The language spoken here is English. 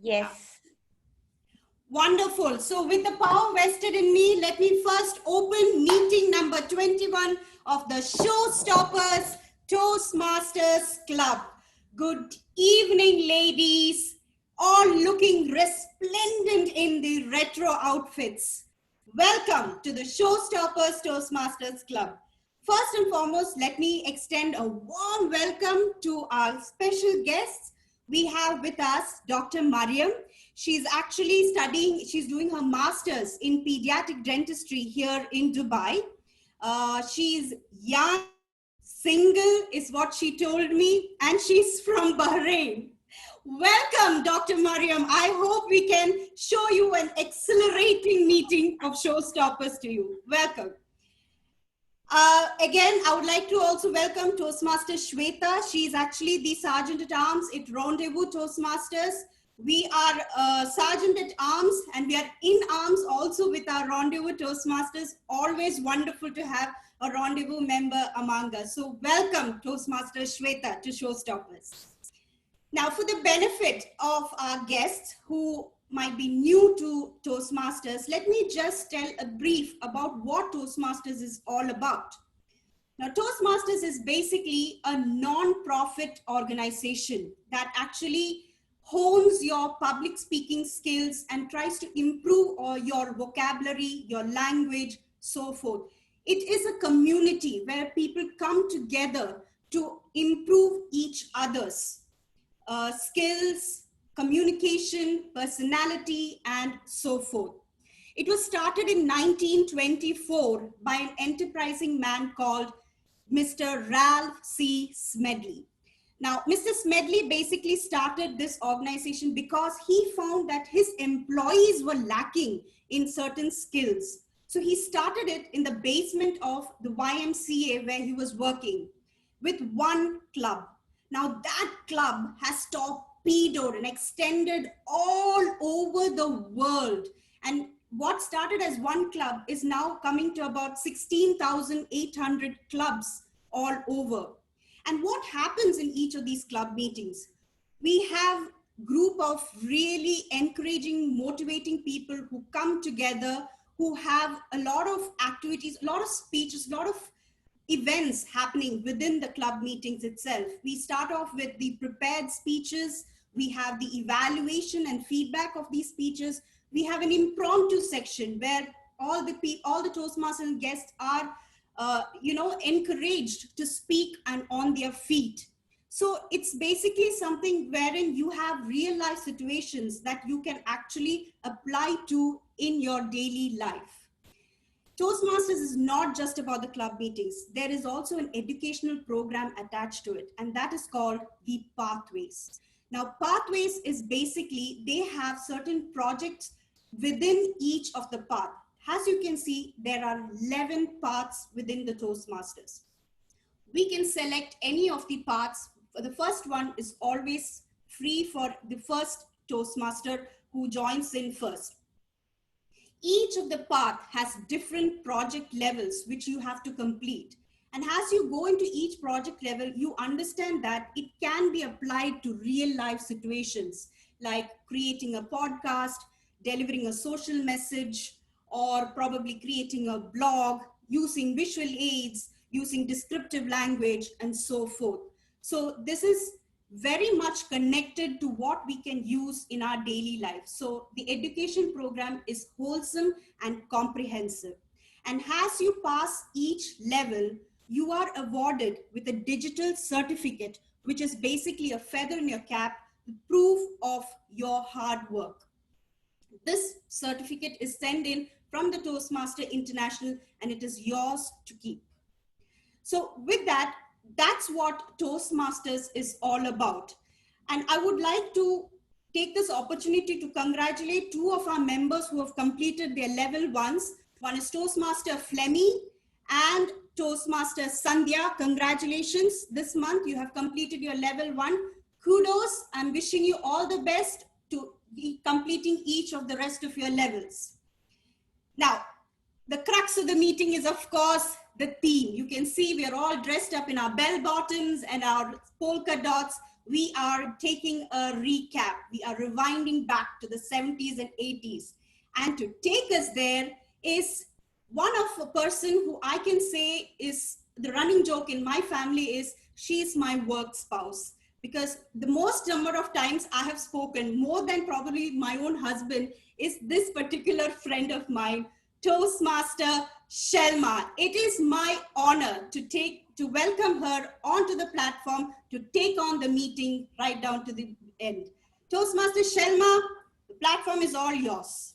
Yes. Wonderful. So with the power vested in me, let me first open meeting number 21 of the Showstoppers Toastmasters Club. Good evening, ladies, all looking resplendent in the retro outfits. Welcome to the Showstoppers Toastmasters Club. First and foremost, let me extend a warm welcome to our special guests. We have with us Dr. Mariam. She's actually studying, she's doing her master's in pediatric dentistry here in Dubai. She's young, single is what she told me, and she's from Bahrain. Welcome, Dr. Mariam. I hope we can show you an accelerating meeting of showstoppers to you. Welcome. Again, I would like to also welcome Toastmaster Shweta. She is actually the Sergeant at Arms at Rendezvous Toastmasters. We are Sergeant at Arms and we are in arms also with our Rendezvous Toastmasters. Always wonderful to have a Rendezvous member among us. So welcome Toastmaster Shweta to Showstoppers. Now for the benefit of our guests who might be new to Toastmasters, let me just tell a brief about what Toastmasters is all about. Now, Toastmasters is basically a non-profit organization that actually hones your public speaking skills and tries to improve your vocabulary, your language, so forth. It is a community where people come together to improve each other's skills, communication, personality, and so forth. It was started in 1924 by an enterprising man called Mr. Ralph C. Smedley. Now, Mr. Smedley basically started this organization because he found that his employees were lacking in certain skills. So he started it in the basement of the YMCA where he was working with one club. Now that club has torpedoed and extended all over the world. And what started as one club is now coming to about 16,800 clubs all over. And what happens in each of these club meetings? We have group of really encouraging, motivating people who come together, who have a lot of activities, a lot of speeches, a lot of events happening within the club meetings itself. We start off with the prepared speeches. We have the evaluation and feedback of these speeches. We have an impromptu section where all the Toastmasters guests are encouraged to speak and on their feet. So it's basically something wherein you have real life situations that you can actually apply to in your daily life. Toastmasters is not just about the club meetings. There is also an educational program attached to it, and that is called the Pathways. Now, Pathways is basically, they have certain projects within each of the path. As you can see, there are 11 paths within the Toastmasters. We can select any of the paths. The first one is always free for the first Toastmaster who joins in first. Each of the path has different project levels which you have to complete. And as you go into each project level, you understand that it can be applied to real life situations like creating a podcast, delivering a social message, or probably creating a blog, using visual aids, using descriptive language, and so forth. So this is very much connected to what we can use in our daily life. So the education program is wholesome and comprehensive. And as you pass each level, you are awarded with a digital certificate, which is basically a feather in your cap, proof of your hard work. This certificate is sent in from the Toastmaster International and it is yours to keep. So with that, that's what Toastmasters is all about. And I would like to take this opportunity to congratulate two of our members who have completed their level ones. One is Toastmaster Flemmy and Toastmaster Sandhya. Congratulations. This month you have completed your level one. Kudos. I'm wishing you all the best to be completing each of the rest of your levels. Now, the crux of the meeting is, of course, the theme. You can see we are all dressed up in our bell bottoms and our polka dots. we are taking a recap. We are rewinding back to the 70s and 80s. And to take us there is one of a person who I can say is the running joke in my family is she's my work spouse. Because the most number of times I have spoken, more than probably my own husband, is this particular friend of mine, Toastmaster Shelma. It is my honor to welcome her onto the platform to take on the meeting right down to the end. Toastmaster Shelma, the platform is all yours.